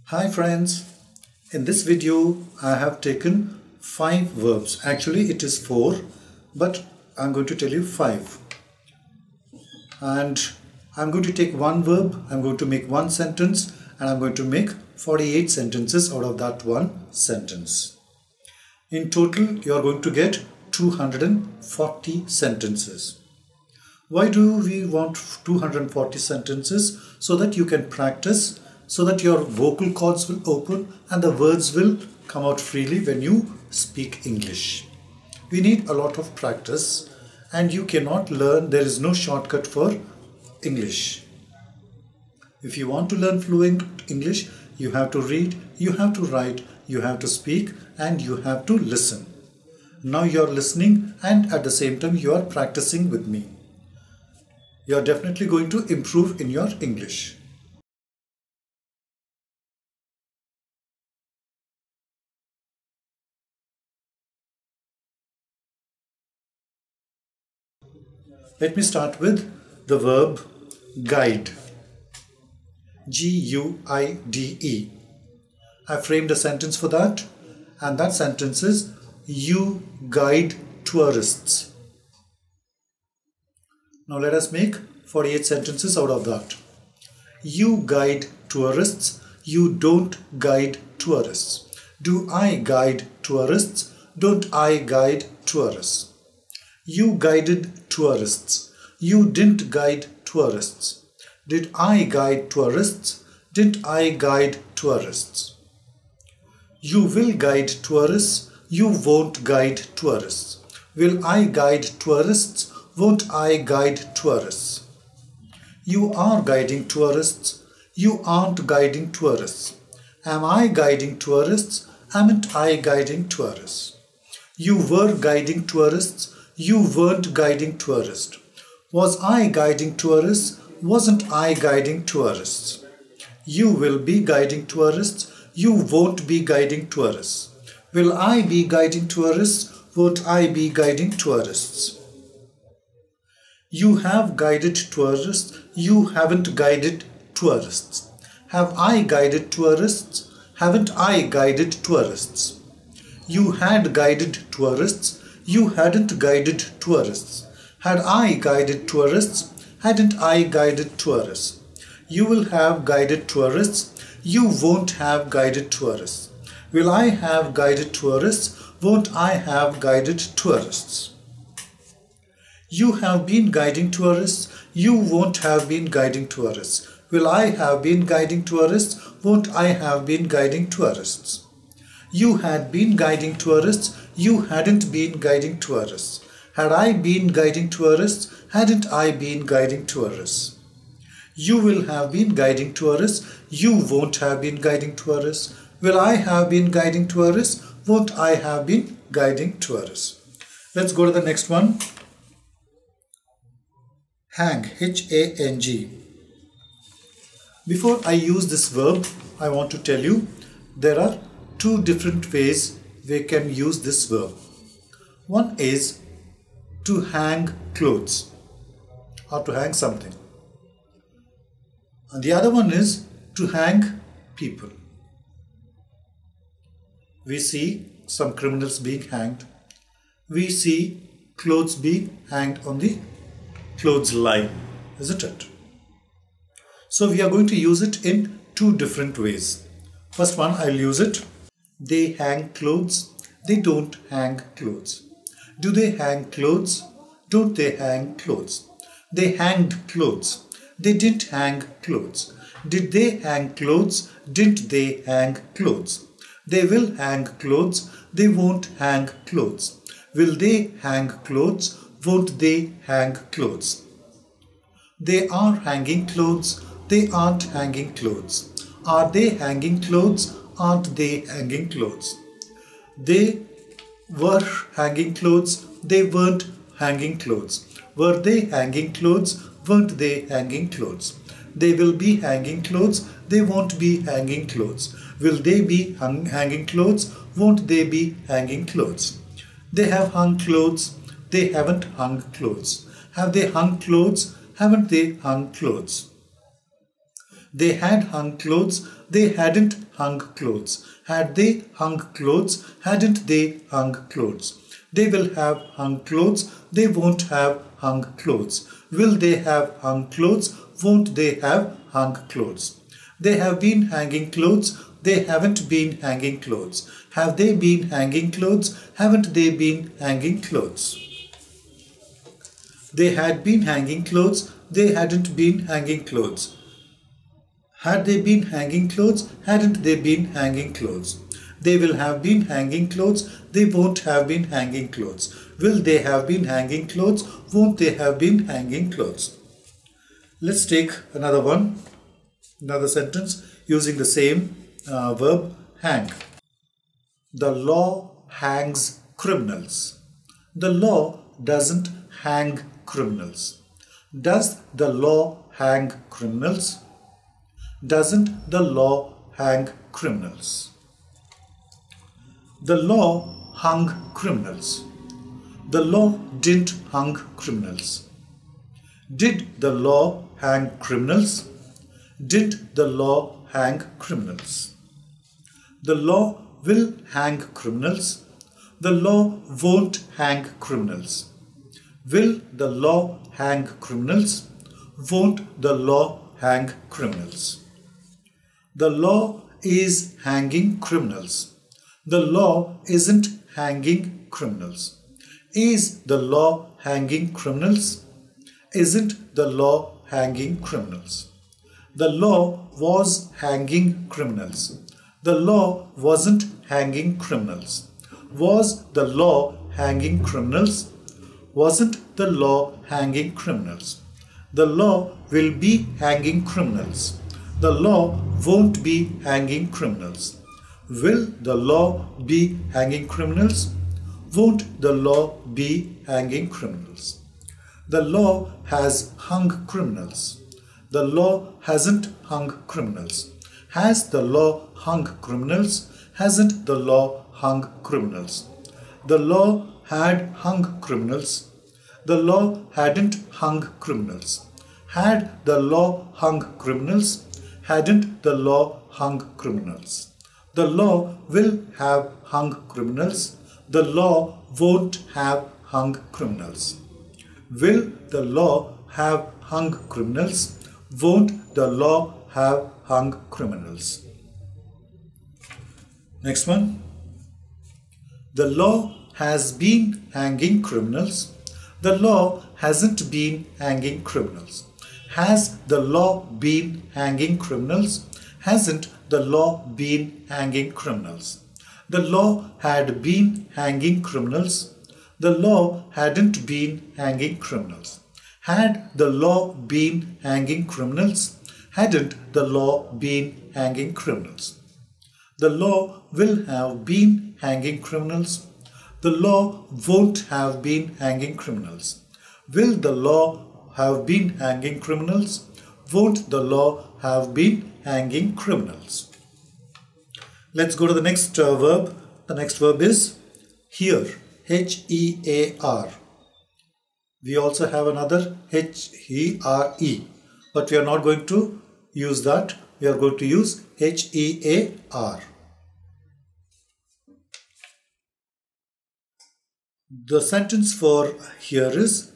Hi friends, in this video I have taken 5 verbs. Actually it is 4, but I'm going to tell you 5. And I'm going to take one verb, I'm going to make one sentence, and I'm going to make 48 sentences out of that one sentence. In total you are going to get 240 sentences. Why do we want 240 sentences? So that you can practice, so that your vocal cords will open and the words will come out freely when you speak English. We need a lot of practice, and you cannot learn, there is no shortcut for English. If you want to learn fluent English, you have to read, you have to write, you have to speak, and you have to listen. Now you are listening, and at the same time you are practicing with me. You are definitely going to improve in your English. Let me start with the verb guide. G-U-I-D-E. I framed a sentence for that, and that sentence is you guide tourists. Now let us make 48 sentences out of that. You guide tourists. You don't guide tourists. Do I guide tourists? Don't I guide tourists? You guided tourists. You didn't guide tourists. Did I guide tourists? Didn't I guide tourists? You will guide tourists. You won't guide tourists. Will I guide tourists? Won't I guide tourists? You are guiding tourists. You aren't guiding tourists. Am I guiding tourists? Amn't I guiding tourists? You were guiding tourists. You weren't guiding tourists. Was I guiding tourists? Wasn't I guiding tourists? You will be guiding tourists. You won't be guiding tourists. Will I be guiding tourists? Won't I be guiding tourists? You have guided tourists. You haven't guided tourists. Have I guided tourists? Haven't I guided tourists? You had guided tourists. You hadn't guided tourists. Had I guided tourists? Hadn't I guided tourists? You will have guided tourists. You won't have guided tourists. Will I have guided tourists? Won't I have guided tourists? You have been guiding tourists. You won't have been guiding tourists. Will I have been guiding tourists? Won't I have been guiding tourists? You had been guiding tourists. You hadn't been guiding tourists. Had I been guiding tourists? Hadn't I been guiding tourists? You will have been guiding tourists. You won't have been guiding tourists. Will I have been guiding tourists? Won't I have been guiding tourists? Let's go to the next one. Hang, H-A-N-G. Before I use this verb, I want to tell you there are 2 different ways we can use this verb. One is to hang clothes or to hang something. And the other one is to hang people. We see some criminals being hanged. We see clothes being hanged on the clothesline, isn't it? So we are going to use it in 2 different ways. First one, I'll use it. They hang clothes. They don't hang clothes. Do they hang clothes? Don't they hang clothes? They hanged clothes. They didn't hang clothes. Did they hang clothes? Didn't they hang clothes? They will hang clothes. They won't hang clothes. Will they hang clothes? Won't they hang clothes? They are hanging clothes. They aren't hanging clothes. Are they hanging clothes? Aren't they hanging clothes? They were hanging clothes. They weren't hanging clothes. Were they hanging clothes? Weren't they hanging clothes? They will be hanging clothes. They won't be hanging clothes. Will they be hanging clothes? Won't they be hanging clothes? They have hung clothes. They haven't hung clothes. Have they hung clothes? Haven't they hung clothes? They had hung clothes, they hadn't hung clothes. Had they hung clothes, hadn't they hung clothes. They will have hung clothes, they won't have hung clothes. Will they have hung clothes, won't they have hung clothes. They have been hanging clothes, they haven't been hanging clothes. Have they been hanging clothes, haven't they been hanging clothes. They had been hanging clothes, they hadn't been hanging clothes. Had they been hanging clothes, hadn't they been hanging clothes. They will have been hanging clothes, they won't have been hanging clothes. Will they have been hanging clothes, won't they have been hanging clothes. Let's take another one, another sentence using the same verb hang. The law hangs criminals. The law doesn't hang criminals. Does the law hang criminals? Doesn't the law hang criminals? The law hung criminals. The law didn't hang criminals. Did the law hang criminals? Did the law hang criminals? The law will hang criminals. The law won't hang criminals. Will the law hang criminals? Won't the law hang criminals? The law is hanging criminals. The law isn't hanging criminals. Is the law hanging criminals? Isn't the law hanging criminals? The law was hanging criminals. The law wasn't hanging criminals. Was the law hanging criminals? Wasn't the law hanging criminals? The law will be hanging criminals. The law won't be hanging criminals. Will the law be hanging criminals? Won't the law be hanging criminals? The law has hung criminals. The law hasn't hung criminals. Has the law hung criminals? Hasn't the law hung criminals? The law had hung criminals. The law hadn't hung criminals. Had the law hung criminals? Hadn't the law hung criminals? The law will have hung criminals. The law won't have hung criminals. Will the law have hung criminals? Won't the law have hung criminals? Next one. The law has been hanging criminals. The law hasn't been hanging criminals. Has the law been hanging criminals? Hasn't the law been hanging criminals? The law had been hanging criminals. The law hadn't been hanging criminals. Had the law been hanging criminals? Hadn't the law been hanging criminals? The law will have been hanging criminals. The law won't have been hanging criminals. Will the law have been hanging criminals? Won't the law have been hanging criminals? Let's go to the next verb. The next verb is hear. H-E-A-R. We also have another H-E-R-E, but we are not going to use that. We are going to use H-E-A-R. The sentence for hear is,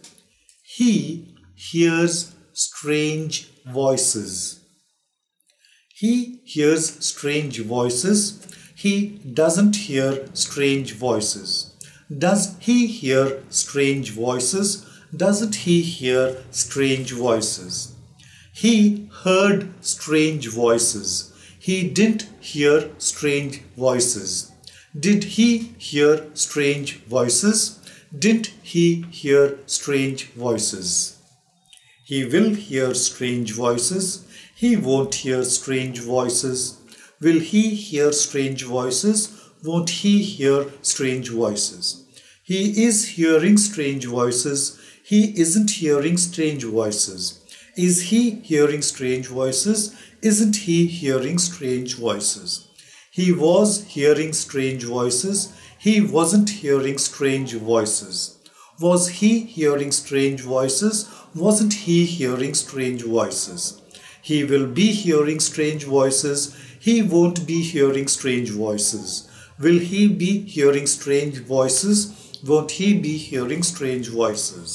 he hears strange voices. He hears strange voices. He doesn't hear strange voices. Does he hear strange voices? Doesn't he hear strange voices? He heard strange voices. He didn't hear strange voices. Did he hear strange voices? Didn't he hear strange voices? He will hear strange voices. He won't hear strange voices. Will he hear strange voices? Won't he hear strange voices? He is hearing strange voices. He isn't hearing strange voices. Is he hearing strange voices? Isn't he hearing strange voices? He was hearing strange voices. He wasn't hearing strange voices. Was he hearing strange voices? Wasn't he hearing strange voices? He will be hearing strange voices. He won't be hearing strange voices. Will he be hearing strange voices? Won't he be hearing strange voices?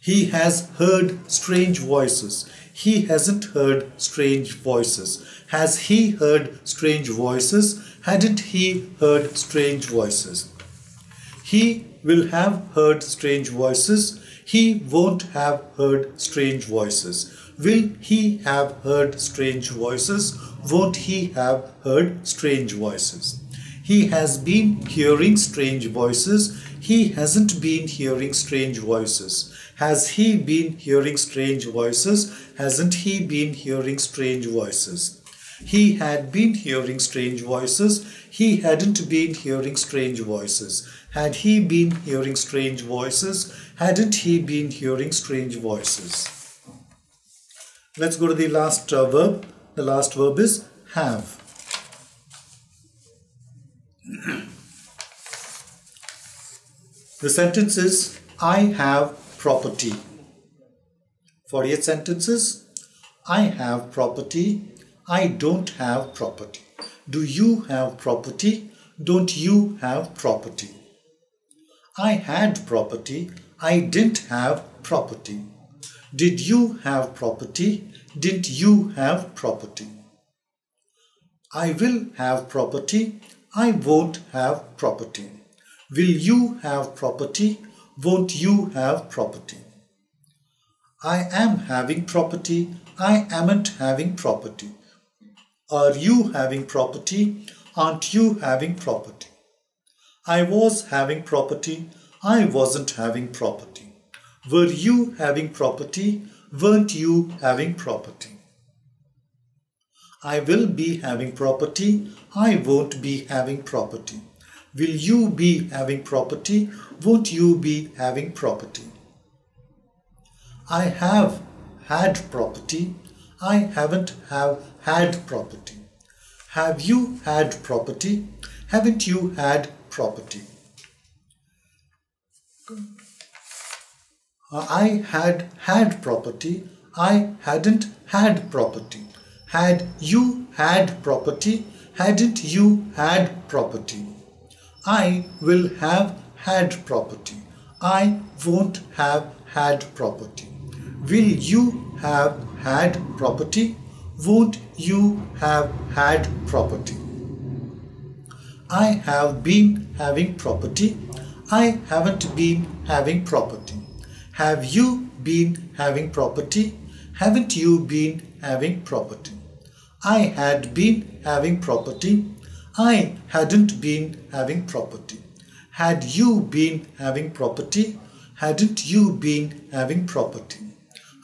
He has heard strange voices. He hasn't heard strange voices. Has he heard strange voices? Hadn't he heard strange voices? He will have heard strange voices. He won't have heard strange voices. Will he have heard strange voices? Won't he have heard strange voices? He has been hearing strange voices. He hasn't been hearing strange voices. Has he been hearing strange voices? Hasn't he been hearing strange voices? He had been hearing strange voices. He hadn't been hearing strange voices. Had he been hearing strange voices? Hadn't he been hearing strange voices? Let's go to the last verb. The last verb is have. The sentence is, I have property. 48 sentences. I have property. I don't have property. Do you have property? Don't you have property? I had property. I didn't have property. Did you have property? Didn't you have property? I will have property. I won't have property. Will you have property? Won't you have property? I am having property. I amn't having property. Are you having property? Aren't you having property? I was having property. I wasn't having property. Were you having property? Weren't you having property? I will be having property. I won't be having property. Will you be having property? Won't you be having property? I have had property. I haven't have had property. Have you had property? Haven't you had property? I had had property. I hadn't had property. Had you had property? Hadn't you had property? I will have had property. I won't have had property. Will you have had property? Won't you have had property? I have been having property. I haven't been having property. Have you been having property? Haven't you been having property? I had been having property. I hadn't been having property. Had you been having property? Hadn't you been having property?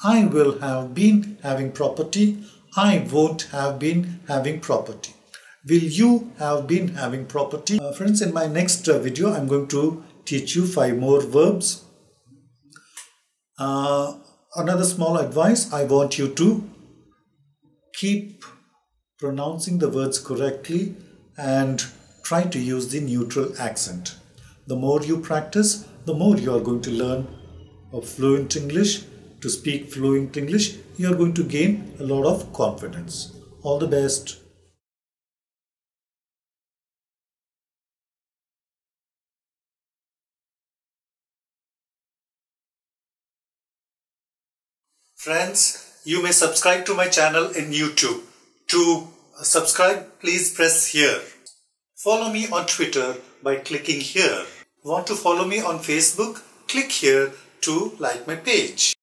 I will have been having property. I won't have been having property. Will you have been having property? Friends, in my next video, I'm going to teach you 5 more verbs. Another small advice, I want you to keep pronouncing the words correctly and try to use the neutral accent. The more you practice, the more you are going to learn fluent English. To speak fluent English, you are going to gain a lot of confidence. All the best. Friends, you may subscribe to my channel in YouTube. To subscribe, please press here. Follow me on Twitter by clicking here. Want to follow me on Facebook? Click here to like my page.